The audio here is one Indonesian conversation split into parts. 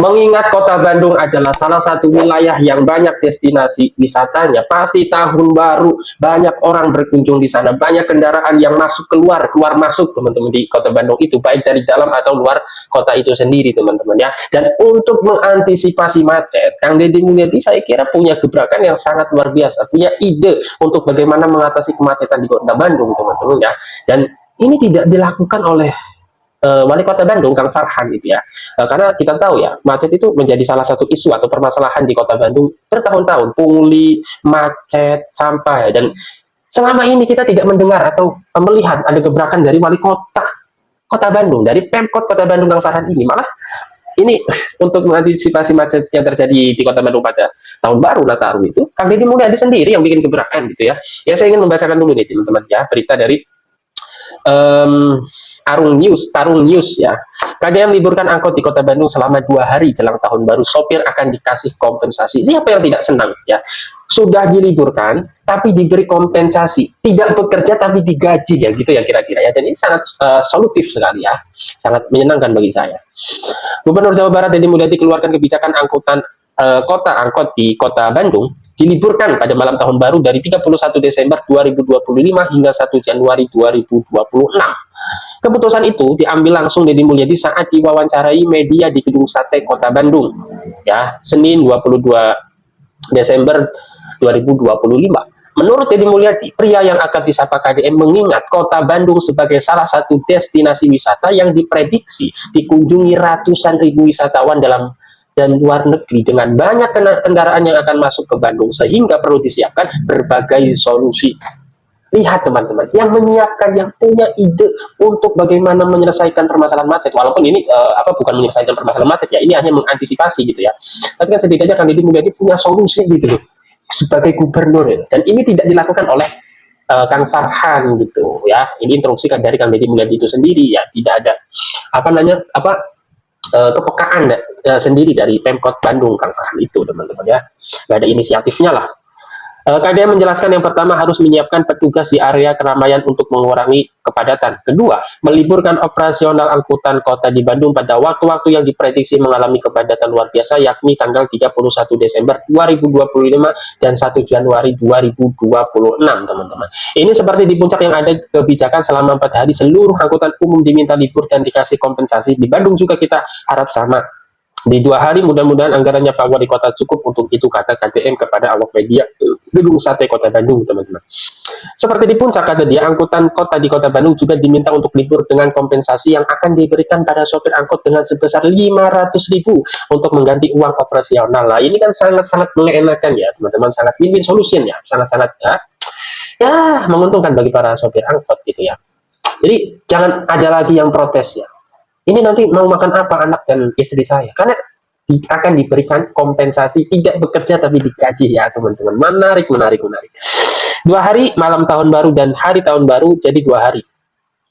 Mengingat Kota Bandung adalah salah satu wilayah yang banyak destinasi wisatanya, pasti tahun baru banyak orang berkunjung di sana, banyak kendaraan yang masuk keluar, keluar masuk teman-teman di Kota Bandung itu, baik dari dalam atau luar kota itu sendiri teman-teman ya. Dan untuk mengantisipasi macet, Kang Deddy Mulyadi saya kira punya gebrakan yang sangat luar biasa, punya ide untuk bagaimana mengatasi kemacetan di Kota Bandung teman-teman ya. Dan ini tidak dilakukan oleh Wali Kota Bandung, Kang Farhan gitu ya. Karena kita tahu ya, macet itu menjadi salah satu isu atau permasalahan di Kota Bandung bertahun-tahun, pungli, macet, sampah ya. Dan selama ini kita tidak mendengar atau melihat ada gebrakan dari Wali Kota Kota Bandung, dari Pemkot Kota Bandung, Kang Farhan ini. Malah ini untuk mengantisipasi macet yang terjadi di Kota Bandung pada tahun baru Nataru itu, Kang Deddy Mulyadi sendiri yang bikin gebrakan gitu ya. Ya saya ingin membacakan dulu nih teman-teman ya, berita dari Tarung News ya. KDM liburkan angkot di Kota Bandung selama 2 hari jelang tahun baru. Sopir akan dikasih kompensasi. Siapa yang tidak senang ya? Sudah diliburkan tapi diberi kompensasi. Tidak bekerja tapi digaji ya gitu ya kira-kira ya. Dan ini sangat solutif sekali ya. Sangat menyenangkan bagi saya. Gubernur Jawa Barat Deddy Mulyadi keluarkan kebijakan angkutan kota angkot di Kota Bandung diliburkan pada malam tahun baru dari 31 Desember 2025 hingga 1 Januari 2026. Keputusan itu diambil langsung Deddy Mulyadi saat diwawancarai media di Gedung Sate Kota Bandung ya, Senin 22 Desember 2025. Menurut Deddy Mulyadi, pria yang akan disapa KDM mengingat Kota Bandung sebagai salah satu destinasi wisata yang diprediksi dikunjungi ratusan ribu wisatawan dalam dan luar negeri dengan banyak kendaraan yang akan masuk ke Bandung, sehingga perlu disiapkan berbagai solusi. Lihat teman-teman, yang menyiapkan, yang punya ide untuk bagaimana menyelesaikan permasalahan macet, walaupun ini bukan menyelesaikan permasalahan macet ya, ini hanya mengantisipasi gitu ya. Tapi kan setidaknya Kang Deddy Mulyadi punya solusi gitu loh sebagai gubernur ya. Dan ini tidak dilakukan oleh Kang Farhan gitu ya. Ini instruksi dari Kang Deddy Mulyadi itu sendiri ya, tidak ada kepekaan sendiri dari Pemkot Bandung, Kang Farhan itu teman-teman ya, nggak ada inisiatifnya lah. KDM menjelaskan yang pertama harus menyiapkan petugas di area keramaian untuk mengurangi kepadatan. Kedua, meliburkan operasional angkutan kota di Bandung pada waktu-waktu yang diprediksi mengalami kepadatan luar biasa, yakni tanggal 31 Desember 2025 dan 1 Januari 2026 teman-teman. Ini seperti di puncak yang ada kebijakan selama 4 hari seluruh angkutan umum diminta libur dan dikasih kompensasi. Di Bandung juga kita harap sama. Di 2 hari mudah-mudahan anggarannya Pak Wali Kota cukup untuk itu, kata KDM kepada awak media Gedung Sate Kota Bandung teman-teman. Seperti di puncak kata dia, angkutan kota di Kota Bandung juga diminta untuk libur dengan kompensasi yang akan diberikan pada sopir angkot dengan sebesar 500.000 untuk mengganti uang operasional. Nah ini kan sangat-sangat mengenakan ya teman-teman, sangat win-win solution ya, sangat-sangat ya menguntungkan bagi para sopir angkot gitu ya. Jadi jangan ada lagi yang protes ya. Ini nanti mau makan apa anak dan istri saya? Karena akan diberikan kompensasi, tidak bekerja tapi digaji ya teman-teman. Menarik. 2 hari malam tahun baru dan hari tahun baru jadi 2 hari.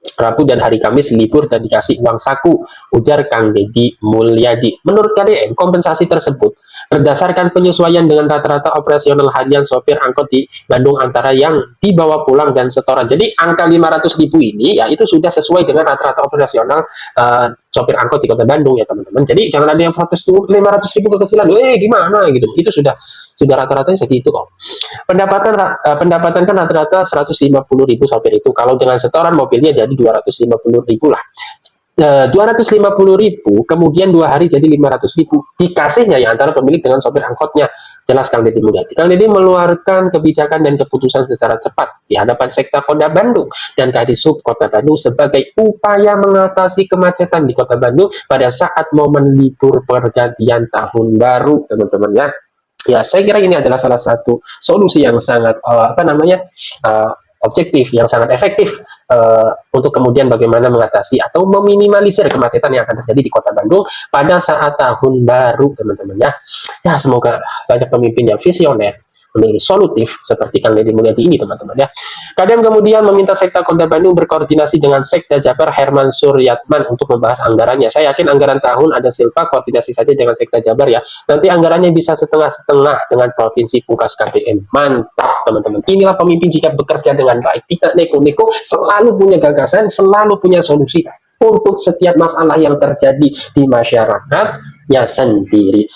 Rabu dan hari Kamis libur dan dikasih uang saku, ujar Kang Deddy Mulyadi. Menurut KDM, kompensasi tersebut berdasarkan penyesuaian dengan rata-rata operasional harian sopir angkot di Bandung antara yang dibawa pulang dan setoran. Jadi angka 500.000 ini ya itu sudah sesuai dengan rata-rata operasional sopir angkot di Kota Bandung ya teman-teman. Jadi jangan ada yang protes tuh 500.000 kekecilan, gimana gitu. Itu sudah rata-ratanya segitu kok. Pendapatan kan rata-rata 150.000 sopir itu. Kalau dengan setoran mobilnya jadi 250.000 lah. 250.000 kemudian 2 hari jadi 500.000 dikasihnya ya antara pemilik dengan sopir angkotnya, jelas Kang Deddy Mulyadi. Kang Deddy mengeluarkan kebijakan dan keputusan secara cepat di hadapan Sekda Kota Bandung dan Kadisub Kota Bandung sebagai upaya mengatasi kemacetan di Kota Bandung pada saat momen libur pergantian tahun baru teman-teman ya. Ya saya kira ini adalah salah satu solusi yang sangat objektif, yang sangat efektif untuk kemudian bagaimana mengatasi atau meminimalisir kemacetan yang akan terjadi di Kota Bandung pada saat tahun baru teman-teman ya. Ya semoga banyak pemimpin yang visioner, memiliki solutif seperti Kang Deddy Mulyadi ini teman-teman ya. KDM kemudian meminta Sekda Kota Bandung berkoordinasi dengan Sekda Jabar Herman Suryatman untuk membahas anggarannya. Saya yakin anggaran tahun ada Silpa, koordinasi saja dengan Sekda Jabar ya. Nanti anggarannya bisa setengah-setengah dengan Provinsi Pungkas KDM. Mantap teman-teman. Inilah pemimpin jika bekerja dengan baik, tidak neko-neko, selalu punya gagasan, selalu punya solusi untuk setiap masalah yang terjadi di masyarakat. kadernya sendiri.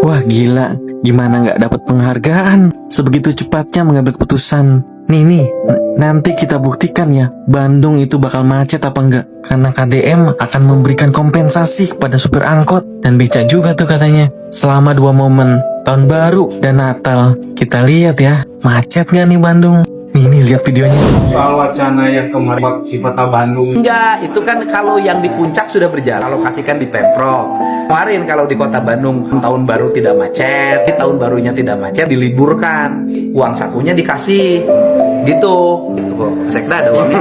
Wah gila, gimana nggak dapat penghargaan? Sebegitu cepatnya mengambil keputusan. Nih, nanti kita buktikan ya, Bandung itu bakal macet apa enggak. Karena KDM akan memberikan kompensasi kepada supir angkot dan beca juga tuh katanya. Selama 2 momen, Tahun Baru dan Natal. Kita lihat ya, macet nggak nih Bandung? Nih, lihat videonya. Soal wacana yang kemarin di Kota Bandung. Enggak, itu kan kalau yang di puncak sudah berjalan, alokasikan di Pemprov. Kemarin kalau di Kota Bandung tahun baru tidak macet, tahun barunya tidak macet, diliburkan, uang sakunya dikasih, gitu. Sekda ada uangnya.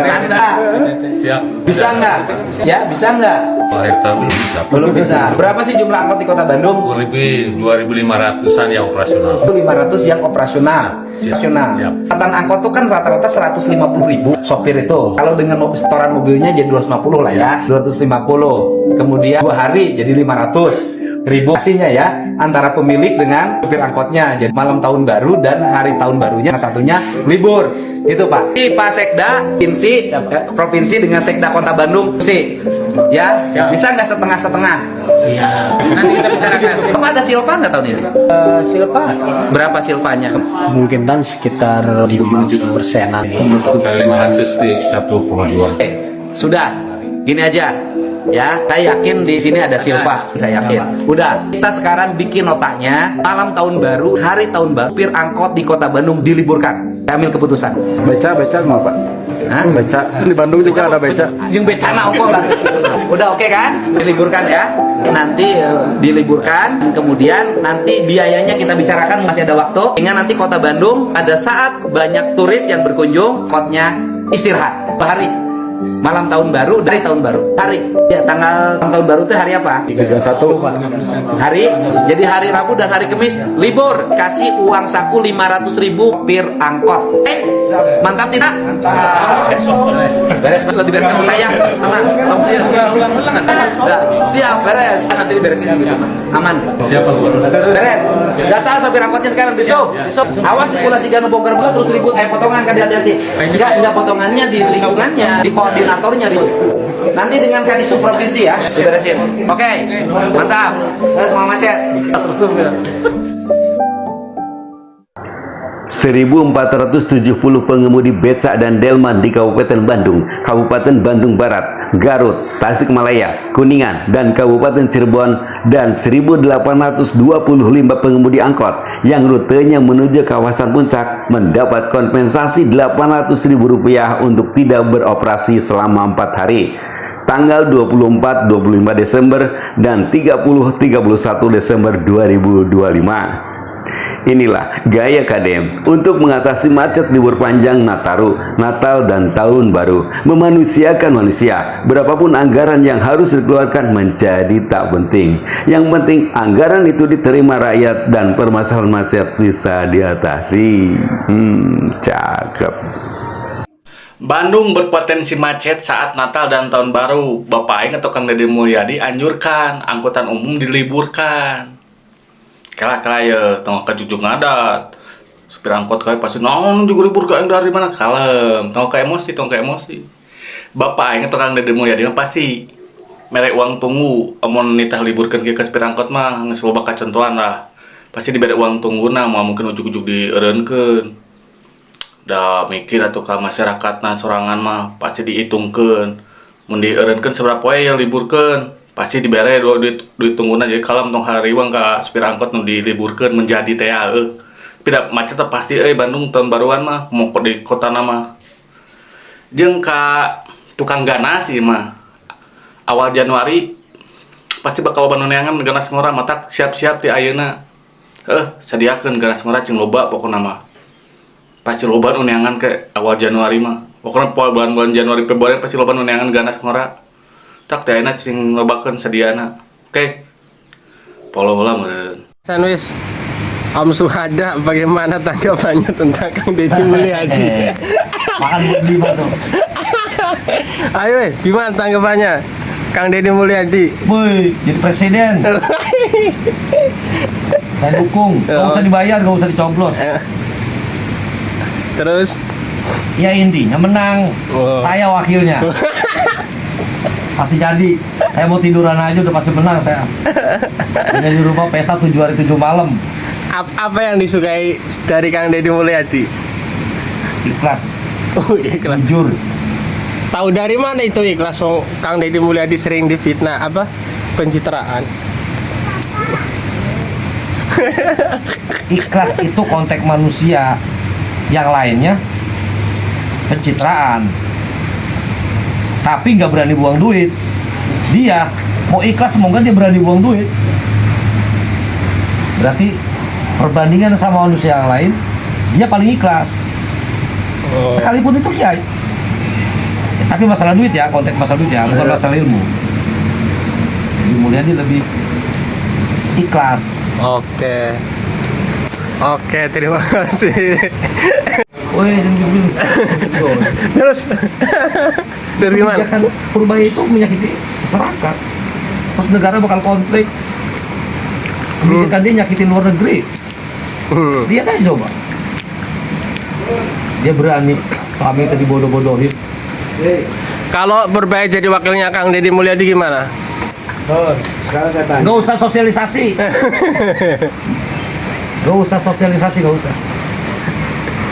Anda Siap. bisa nggak? Ya bisa nggak? Akhir tahun belum bisa. Belum bisa. Berapa sih jumlah angkot di Kota Bandung? Kurang lebih 2.500-an yang operasional. 500 yang operasional. Siap. Siap. Angkutan angkot itu kan rata-rata 150.000 sopir itu. Kalau dengan setoran mobilnya jadi 250 lah ya. 250. Kemudian 2 hari jadi 500.000 hasilnya ya, antara pemilik dengan supir angkotnya. Jadi malam tahun baru dan hari tahun barunya satunya libur. Itu Pak. Ini Pak Sekda provinsi dengan Sekda Kota Bandung sih. Ya, bisa nggak setengah-setengah? Siap. Nanti kita bicarakan. Apa ada silva nggak tahun ini? Silva Berapa silvanya? mungkin kan sekitar 5%-an. Kali 500 di 1,2. Sudah. Gini aja. Ya, saya yakin di sini ada silva, saya yakin. Udah, kita sekarang bikin notanya. Malam tahun baru, hari tahun baru, supir angkot di Kota Bandung diliburkan. Saya ambil keputusan. Beca mau Pak? Hah? Beca di Bandung juga ada beca. Yang becana ongkol lah. Udah oke kan? Diliburkan ya. Nanti diliburkan. Kemudian nanti biayanya kita bicarakan, masih ada waktu. Sehingga nanti Kota Bandung pada saat banyak turis yang berkunjung, kotnya istirahat. Hari malam tahun baru, dari tahun baru. Hari ya, tanggal tahun baru itu hari apa? 31. Hari, jadi hari Rabu dan hari Kamis libur. Kasih uang saku 500.000 per angkot. Mantap tidak? Beres, sudah dibereskan saya. Tenang, tolong saya. Udah, siap, beres. Nanti diberesin segitu. Aman. Siapa Beres. Data sopir angkotnya sekarang di show. Awas sirkulasi gano bongkar muat terus ribut. Potongan kan, hati-hati. Enggak potongannya di lingkungannya, di koordinatornya di. Nanti dengan Kadisub provinsi ya, diberesin. Oke, mantap. Terus mau macet. 1.470 pengemudi becak dan delman di Kabupaten Bandung, Kabupaten Bandung Barat, Garut, Tasikmalaya, Kuningan, dan Kabupaten Cirebon, dan 1.825 pengemudi angkot yang rutenya menuju kawasan puncak mendapat kompensasi Rp800.000 untuk tidak beroperasi selama 4 hari. Tanggal 24-25 Desember dan 30-31 Desember 2025. Inilah gaya KDM untuk mengatasi macet libur panjang Nataru, Natal, dan Tahun Baru. Memanusiakan manusia. Berapapun anggaran yang harus dikeluarkan menjadi tak penting. Yang penting anggaran itu diterima rakyat dan permasalahan macet bisa diatasi. Cakep. Bandung berpotensi macet saat Natal dan Tahun Baru. Bapak Aing atau Kang Deddy Mulyadi anjurkan angkutan umum diliburkan. Kala ya tengok kejujuk ngadat. Supir angkot kayak pasti naon juga libur ke dari mana kalem. Tengok ke emosi. Bapak Aing atau Kang Deddy Mulyadi pasti merek uang tunggu amun nitah liburkan ke supir angkot mah geus loba kacontohan lah. Pasti diberi uang tungguna mah mungkin ujuk-ujuk dieureunkeun. Da mikir atau ke masyarakat sorangan mah pasti dihitungkan mun dieureunkeun seberapa poe yang liburkan pasti dibere duit tungguna jadi kalau tong hariwang ka supir angkot nu diliburkan menjadi teh tidak macet pasti Bandung tahun baruan mah mau di kota nama jeung ka tukang ganas sih mah awal Januari pasti bakal neangan ganas ngora matak siap-siap ti ayeuna sadiakeun ganas ngora jeung loba pokona mah pasti loba neangan ke awal Januari mah pokoknya bulan Januari Februari pasti loba neangan ganas ngora tak teh ayeuna cing lobakeun sadiana oke polo heula meureun Sanwis Om Suhada, bagaimana tanggapannya tentang Kang Deddy Mulyadi? Makan berlima tuh. Ayo, gimana tanggapannya Kang Deddy Mulyadi? Boy, jadi presiden. Saya dukung. Gak usah dibayar, gak usah dicoblos. Terus? Ya intinya menang. Saya wakilnya. Pasti jadi. Saya mau tiduran aja udah pasti menang saya. Hanya di rumah pesta 7 hari 7 malam. Apa yang disukai dari Kang Deddy Mulyadi? Ikhlas, Oh, ikhlas. jujur. Tahu dari mana itu ikhlas? Kang Deddy Mulyadi sering difitnah apa? Pencitraan. Ikhlas itu konteks manusia. Yang lainnya pencitraan. Tapi nggak berani buang duit. Dia mau ikhlas semoga dia berani buang duit. Berarti perbandingan sama manusia yang lain, dia paling ikhlas. Sekalipun itu kiai. Tapi masalah duit ya, konteks masalah duit ya, bukan masalah ilmu. Jadi Mulyadi lebih ikhlas. Oke, terima kasih. Woi, jangan Terus dari mana? kebijakan Purbaya itu menyakiti masyarakat. Terus negara bakal konflik. Kebijakan dia nyakitin luar negeri. Lihat aja coba. Dia berani suami tadi bodoh-bodohin. Kalau Purbaya jadi wakilnya Kang Deddy Mulyadi gimana? Sekarang saya tanya. Gak usah sosialisasi. Gak usah sosialisasi, gak usah.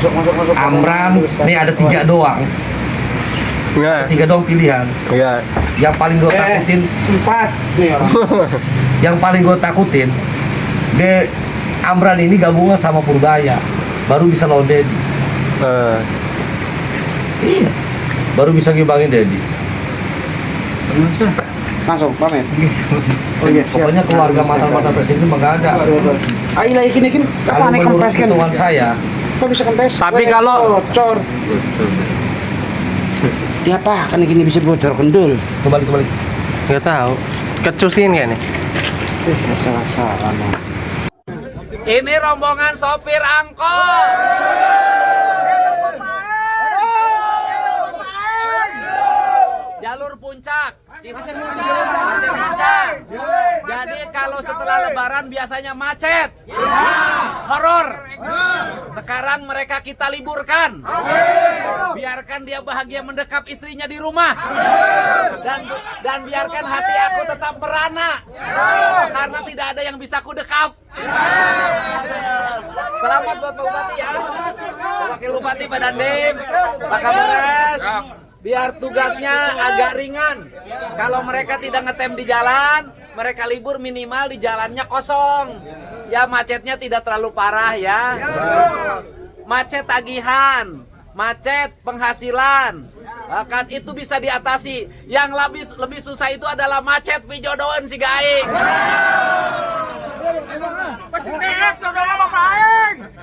Masuk. Amran, nih ada 3 doang. Nah, 3 doang pilihan. ya. Yang paling gue takutin 4 nih orang. yang paling gue takutin de Amran ini gabungan sama Purbaya baru bisa lawan Deddy. Iya, baru bisa ngibangin Deddy. Langsung pamit. Oh iya, pokoknya keluarga mantan presiden mah nggak ada. Ayo lah ikin. Kalau menurut hitungan saya, Kok bisa kempes? Tapi kalau- bocor. Ya apa? Kan ini bisa bocor kendul. kembali. Nggak tahu. Kecusin kayaknya. Salah. Ini rombongan sopir angkot. Jalur puncak. Pasir Puncak. Jadi kalau setelah Lebaran biasanya macet, horor. Sekarang mereka kita liburkan. Biarkan dia bahagia mendekap istrinya di rumah. Dan biarkan hati aku tetap merana. Karena tidak ada yang bisa ku dekap. Selamat buat Pak Bupati ya. Wakil Bupati Pak Dandim, Pak Kapolres. Biar tugasnya agak ringan. Kalau mereka tidak ngetem di jalan, mereka libur minimal di jalannya kosong. Ya macetnya tidak terlalu parah ya. Macet tagihan, macet penghasilan. Kan itu bisa diatasi. Yang lebih susah itu adalah macet pijodoan si gaing.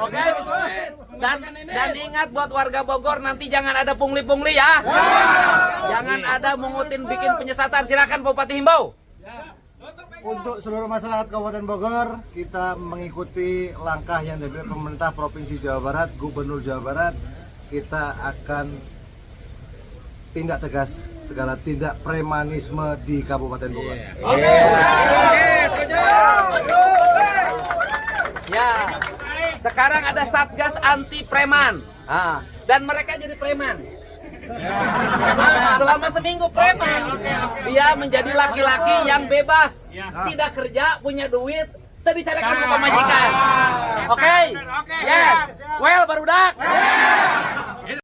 Oke. Dan ingat buat warga Bogor nanti jangan ada pungli-pungli ya. Jangan ada mengutin bikin penyesatan. Silakan Bupati himbau. Untuk seluruh masyarakat Kabupaten Bogor, kita mengikuti langkah yang diambil pemerintah Provinsi Jawa Barat, Gubernur Jawa Barat. Kita akan tindak tegas segala tindak premanisme di Kabupaten Bogor. Ya. Sekarang ada Satgas Anti Preman. Dan mereka jadi preman. Selama seminggu preman, dia menjadi laki-laki yang bebas, tidak kerja, punya duit, tadi carikan ke pemajikan. Oke? Yes. Well, barudak.